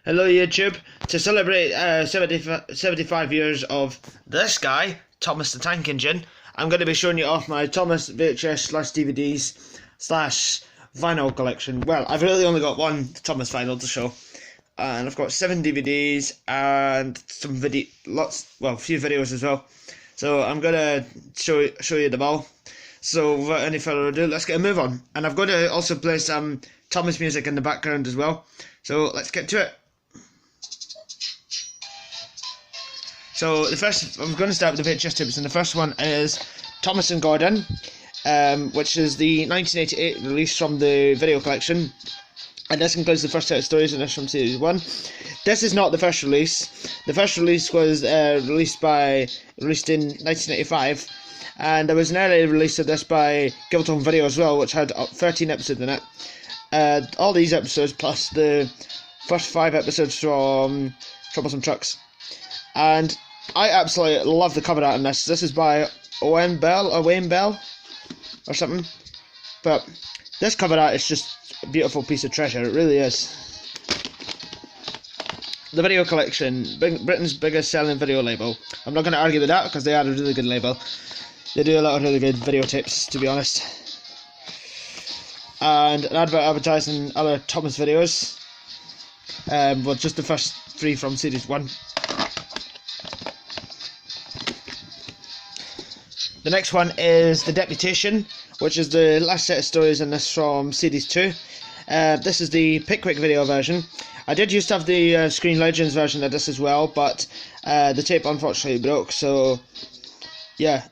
Hello YouTube. To celebrate 75 years of this guy, Thomas the Tank Engine, I'm going to be showing you off my Thomas VHS /DVDs / vinyl collection. Well, I've really only got one Thomas vinyl to show, and I've got 7 DVDs and some a few videos as well. So I'm going to show you them all. So without any further ado, let's get a move on. And I've got to also play some Thomas music in the background as well. So let's get to it. So I'm going to start with the VHS tapes, and the first one is Thomas and Gordon, which is the 1988 release from the video collection, and this includes the first set of stories in this from series 1. This is not the first release. The first release was released in 1985, and there was an early release of this by Topham Video as well, which had 13 episodes in it. All these episodes plus the first 5 episodes from Troublesome Trucks. And I absolutely love the cover art on this. This is by Wayne Bell or something. But this cover art is just a beautiful piece of treasure. It really is. The video collection, Britain's biggest selling video label. I'm not going to argue with that because they are a really good label. They do a lot of really good videotapes, to be honest. And an advert advertising other Thomas videos. Well, just the first 3 from series 1. The next one is the Deputation, which is the last set of stories in this from series 2. This is the Pickwick video version. I did used to have the Screen Legends version of this as well, but the tape unfortunately broke, so yeah.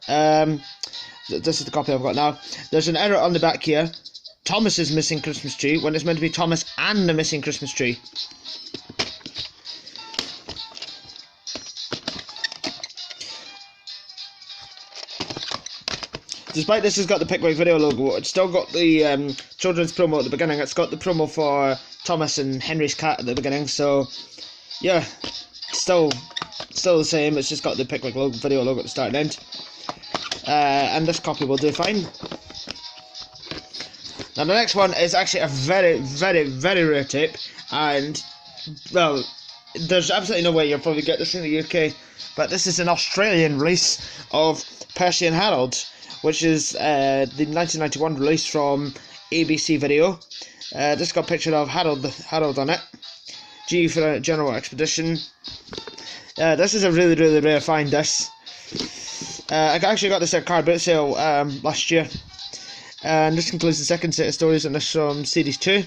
This is the copy I've got now. There's an error on the back here. Thomas's missing Christmas tree, when it's meant to be Thomas and the missing Christmas tree. Despite this has got the Pickwick video logo, it's still got the children's promo at the beginning. It's got the promo for Thomas and Henry's cat at the beginning, so yeah, still the same. It's just got the Pickwick video logo at the start and end. And this copy will do fine. Now the next one is actually a very, very, very rare tape, and well, there's absolutely no way you'll probably get this in the UK, but this is an Australian release of Percy and Herald, which is the 1991 release from ABC Video. This got a picture of Herald on it. G for General Expedition. This is a really, really rare find, this. I actually got this at car boot sale last year. And this concludes the second set of stories, and this from series 2.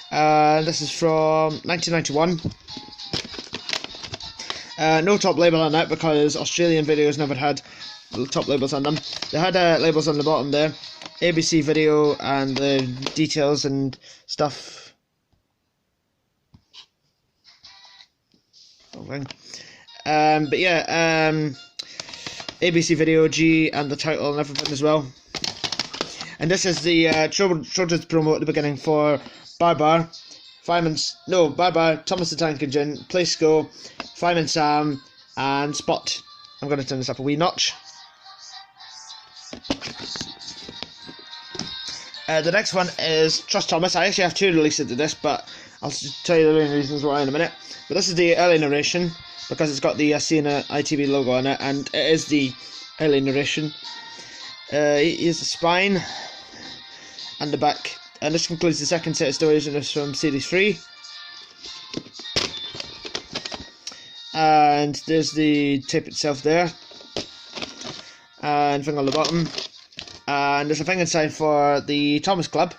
This is from 1991. No top label on that because Australian videos never had top labels on them. They had labels on the bottom there, ABC Video, and the details and stuff. But yeah, ABC Video, G, and the title and everything as well. And this is the children's promo at the beginning for Bye, Thomas the Tank Engine, Place Go, Fireman Sam, and Spot. I'm going to turn this up a wee notch. The next one is Trust Thomas. I actually have 2 releases of this, but I'll just tell you the main reasons why in a minute. But this is the early narration, because it's got the Cena ITV logo on it, and it is the early narration. Here's the spine and the back, and this concludes the second set of stories, and it's from series 3. And there's the tape itself there, and thing on the bottom, and there's a thing inside for the Thomas Club,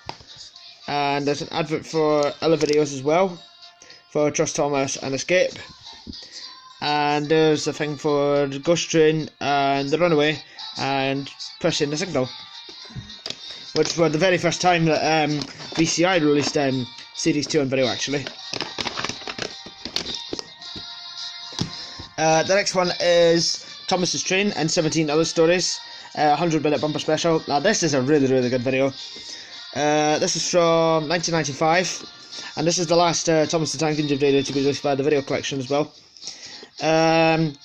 and there's an advert for other videos as well, for Trust Thomas and Escape, and there's a thing for the Ghost Train and the Runaway and Percy and the Signal, which were the very first time that VCI released series 2 on video actually. The next one is Thomas's Train and 17 other stories, 100-minute bumper special. Now this is a really, really good video. This is from 1995, and this is the last Thomas the Tank Engine video to be released by the video collection as well. And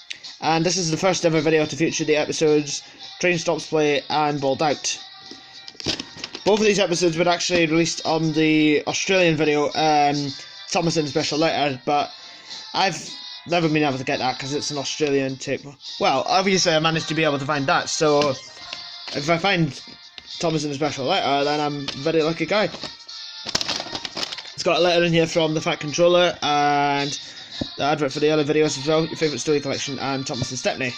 this is the first ever video to feature the episodes Train Stops Play and Balled Out. Both of these episodes were actually released on the Australian video Thomason Special Letter, but I've never been able to get that because it's an Australian tape. Well, obviously I managed to be able to find that, so if I find Thomason Special Letter, then I'm a very lucky guy. It's got a letter in here from the Fat Controller and the advert for the other videos as well, your favourite story collection, and Thomas and Stepney.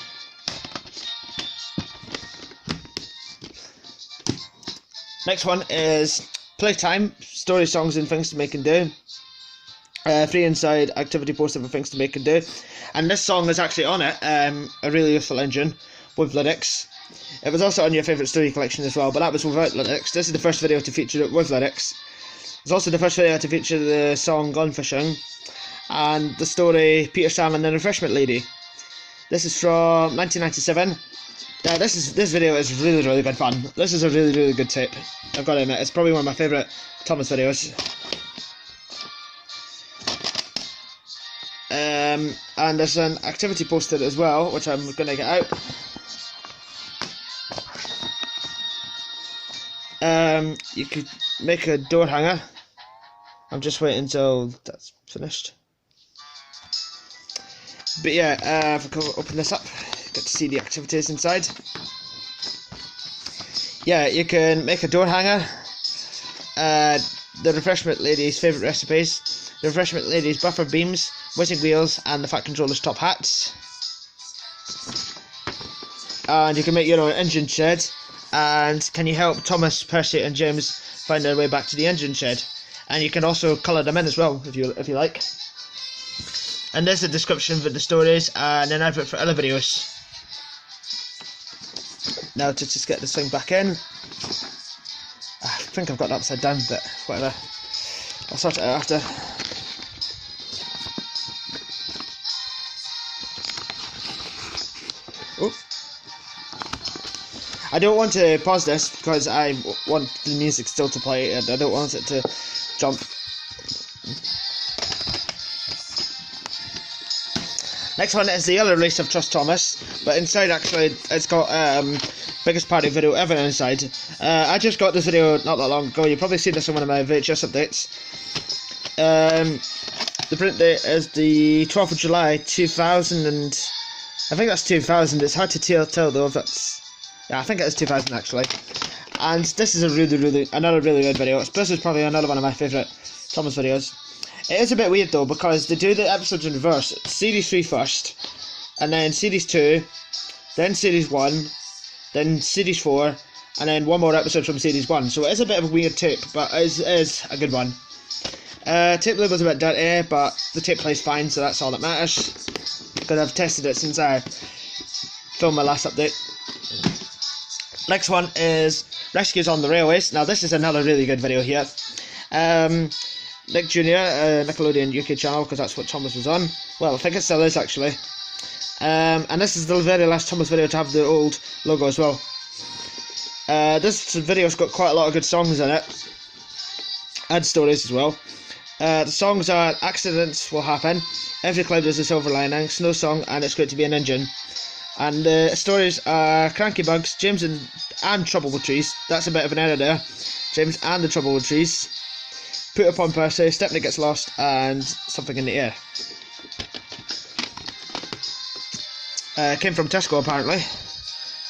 Next one is Playtime, story, songs and things to make and do. Free inside activity poster for things to make and do. And this song is actually on it, a really useful engine with lyrics. It was also on your favourite story collection as well, but that was without lyrics. This is the first video to feature it with lyrics. It's also the first video to feature the song Gone Fishing and the story Peter Sam and the Refreshment Lady. This is from 1997. This video is really good fun. This is a really good tape, I've got to admit. It's probably one of my favourite Thomas videos. And there's an activity poster as well, which I'm going to get out. You could make a door hanger. I'm just waiting until that's finished. But yeah, if I can open this up, get to see the activities inside. Yeah, you can make a door hanger. The Refreshment Lady's favourite recipes. The Refreshment Lady's buffer beams, whizzing wheels, and the Fat Controller's top hats. And you can make your own engine shed. And can you help Thomas, Percy, and James find their way back to the engine shed? And you can also colour them in as well, if you like. And there's a description for the stories and an advert for other videos. Now to just get this thing back in. I think I've got it upside down, but whatever. I'll sort it out after. Oh. I don't want to pause this because I want the music still to play and I don't want it to jump. Next one is the other release of Trust Thomas, but inside actually it's got biggest party video ever inside. I just got this video not that long ago. You've probably seen this in one of my VHS updates. The print date is the 12th of July 2000 and I think that's 2000. It's hard to tell though if that's... Yeah, I think it is 2000 actually. And this is another really good video. Bliss is probably another one of my favourite Thomas videos. It is a bit weird though because they do the episodes in reverse. It's Series 3 first, and then Series 2, then Series 1, then Series 4, and then one more episode from Series 1. So it is a bit of a weird tape, but it is a good one. Tape label's a bit dirty, but the tape plays fine, so that's all that matters. Because I've tested it since I filmed my last update. Next one is Rescues on the Railways. Now this is another really good video here. Nick Jr., Nickelodeon UK channel, because that's what Thomas was on. Well, I think it still is actually. And this is the very last Thomas video to have the old logo as well. This video's got quite a lot of good songs in it. And stories as well. The songs are Accidents Will Happen, Every Cloud Is a Silver Lining, Snow Song, and It's Great to Be an Engine. And the stories are Cranky Bugs, James and Trouble with Trees. That's a bit of an error there. James and the Trouble with Trees. Put Upon Percy, Stepney Gets Lost, and Something in the Air. Came from Tesco apparently.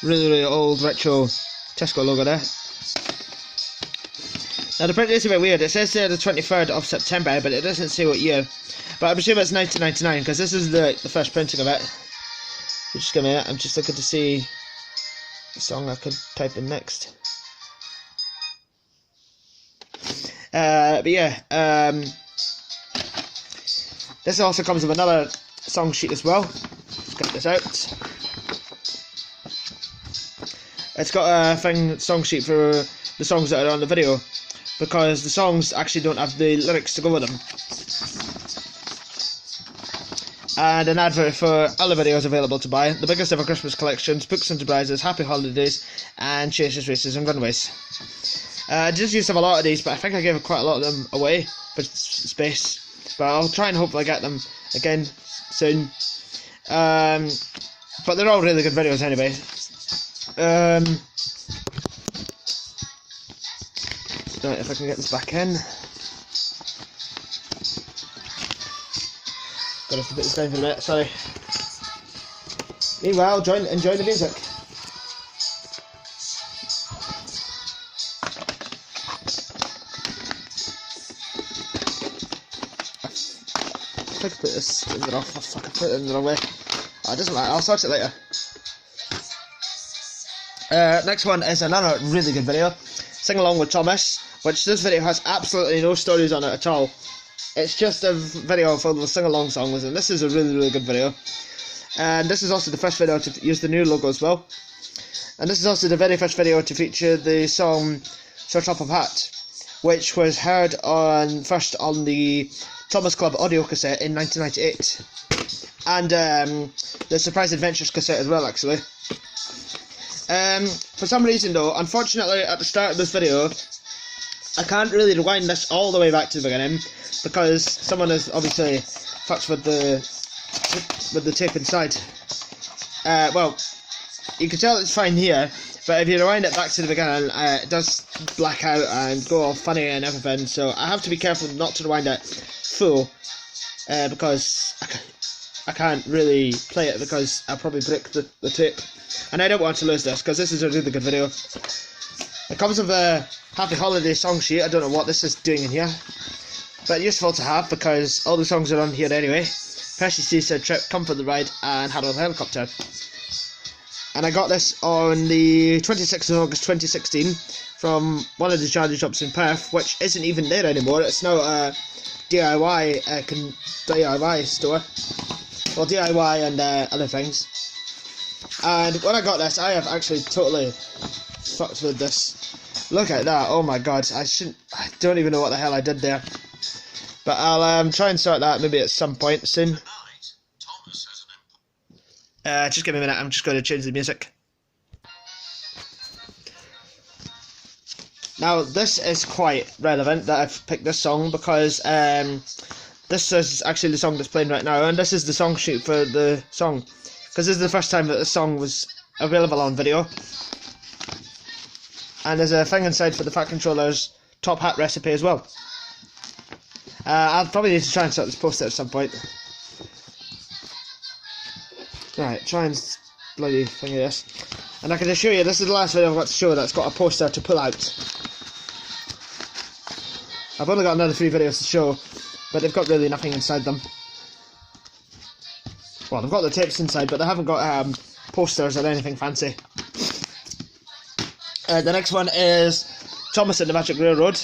Really old retro Tesco logo there. Now the print is a bit weird. It says the 23rd of September, but it doesn't say what year. But I presume it's 1999 because this is the first printing of it. Just give me a minute. I'm just looking to see the song I could type in next. But yeah, this also comes with another song sheet as well. Let's get this out. It's got a song sheet for the songs that are on the video, because the songs actually don't have the lyrics to go with them. And an advert for other videos available to buy. The biggest ever Christmas collections, Books and Surprises, Happy Holidays, and Chases, Races and Runways. I just used to have a lot of these, but I think I gave quite a lot of them away for space. But I'll try and hopefully get them again soon. But they're all really good videos anyway. Right, if I can get this back in. Gonna have to put this down for a minute, sorry. Meanwhile, enjoy the music. I think I put this in the wrong. Oh, fuck, I put it in the wrong way. Oh, it doesn't matter, I'll sort it later. Next one is another really good video. Sing Along with Thomas, which this video has absolutely no stories on it at all. It's just a video filled with sing-along songs, and this is a really good video. And this is also the first video to use the new logo as well. And this is also the very first video to feature the song Sir Topham Hatt, which was heard first on the Thomas Club audio cassette in 1998, and the Surprise Adventures cassette as well, actually. For some reason though, unfortunately at the start of this video, I can't really rewind this all the way back to the beginning, because someone has obviously fucked with the tape inside. Well, you can tell it's fine here, but if you rewind it back to the beginning, it does black out and go all funny and everything, so I have to be careful not to rewind it full, because I can't really play it because I'll probably break the tape, and I don't want to lose this because this is a really good video. It comes with a Happy Holiday song sheet. I don't know what this is doing in here, but useful to have because all the songs are on here anyway. Percy Seaside Trip, Come for the Ride, and Herald Helicopter. And I got this on the 26th of August 2016 from one of the charity shops in Perth, which isn't even there anymore. It's now a DIY DIY store, well, DIY and other things. And when I got this, I have actually totally fucked with this. Look at that! Oh my god! I don't even know what the hell I did there. But I'll try and sort that maybe at some point soon. Just give me a minute. I'm just going to change the music. Now this is quite relevant that I've picked this song, because this is actually the song that's playing right now, and this is the song sheet for the song, because this is the first time that the song was available on video. And there's a thing inside for the Fat Controller's Top Hat recipe as well. I'll probably need to try and sort this poster at some point. Right, try and bloody thingy this. And I can assure you, this is the last video I've got to show that's got a poster to pull out. I've only got another 3 videos to show, but they've got really nothing inside them. Well, they've got the tapes inside, but they haven't got posters or anything fancy. The next one is Thomas and the Magic Railroad,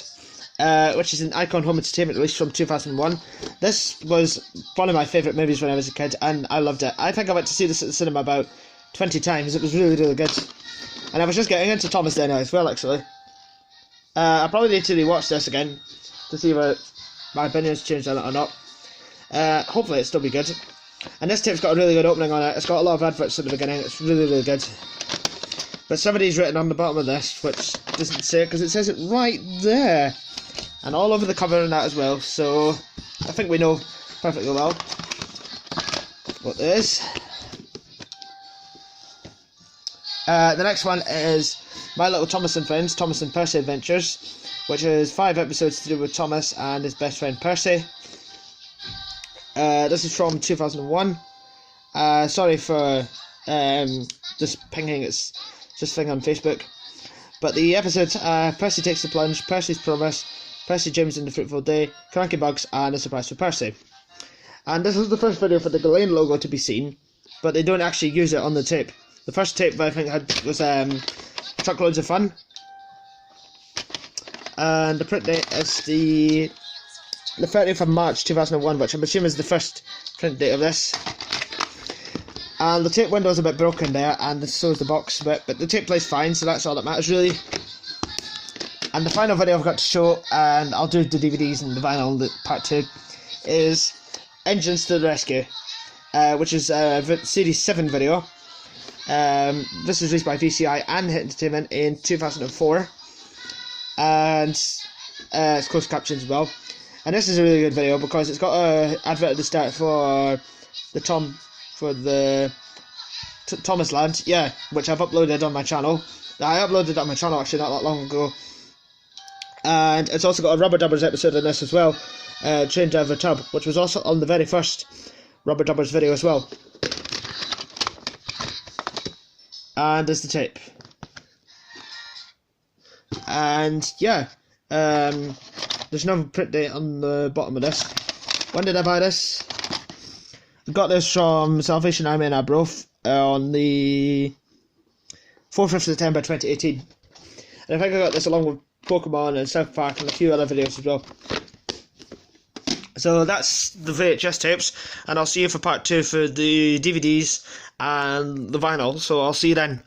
which is an Icon Home Entertainment release from 2001. This was one of my favourite movies when I was a kid, and I loved it. I think I went to see this at the cinema about 20 times. It was really good. And I was just getting into Thomas then as well, actually. I probably need to rewatch this again to see whether my opinion's changed on it or not. Hopefully it'll still be good. And this tape's got a really good opening on it. It's got a lot of adverts at the beginning. It's really good. But somebody's written on the bottom of this, which doesn't say it because it says it right there. And all over the cover and that as well. So I think we know perfectly well what it is. The next one is My Little Thomas and Friends, Thomas and Percy Adventures, which is 5 episodes to do with Thomas and his best friend Percy. This is from 2001. Sorry for just pinging its thing on Facebook. But the episodes Percy Takes the Plunge, Percy's Promise, Percy James and the Fruitful Day, Cranky Bugs, and A Surprise for Percy. And this is the first video for the Ghislaine logo to be seen, but they don't actually use it on the tape. The first tape I think was Truckloads of Fun. And the print date is the 30th of March 2001, which I'm assuming is the first print date of this. And the tape window's a bit broken there, and so is the box bit, but the tape plays fine, so that's all that matters really. And the final video I've got to show, and I'll do the DVDs and the vinyl part 2, is Engines to the Rescue, which is a Series 7 video. This was released by VCI and Hit Entertainment in 2004, and it's closed captions as well. And this is a really good video because it's got an advert at the start for the Thomas Land, yeah, which I've uploaded on my channel. I uploaded it on my channel actually not that long ago. And it's also got a Rubber Dubbers episode in this as well, Train Driver Tub, which was also on the very first Rubber Dubbers video as well. And there's the tape. And yeah, there's no print date on the bottom of this. When did I buy this? I got this from Salvation Army in Arbroath on the 4th of September 2018. And I think I got this along with Pokemon and South Park and a few other videos as well. So that's the VHS tapes, and I'll see you for part 2 for the DVDs and the vinyl, so I'll see you then.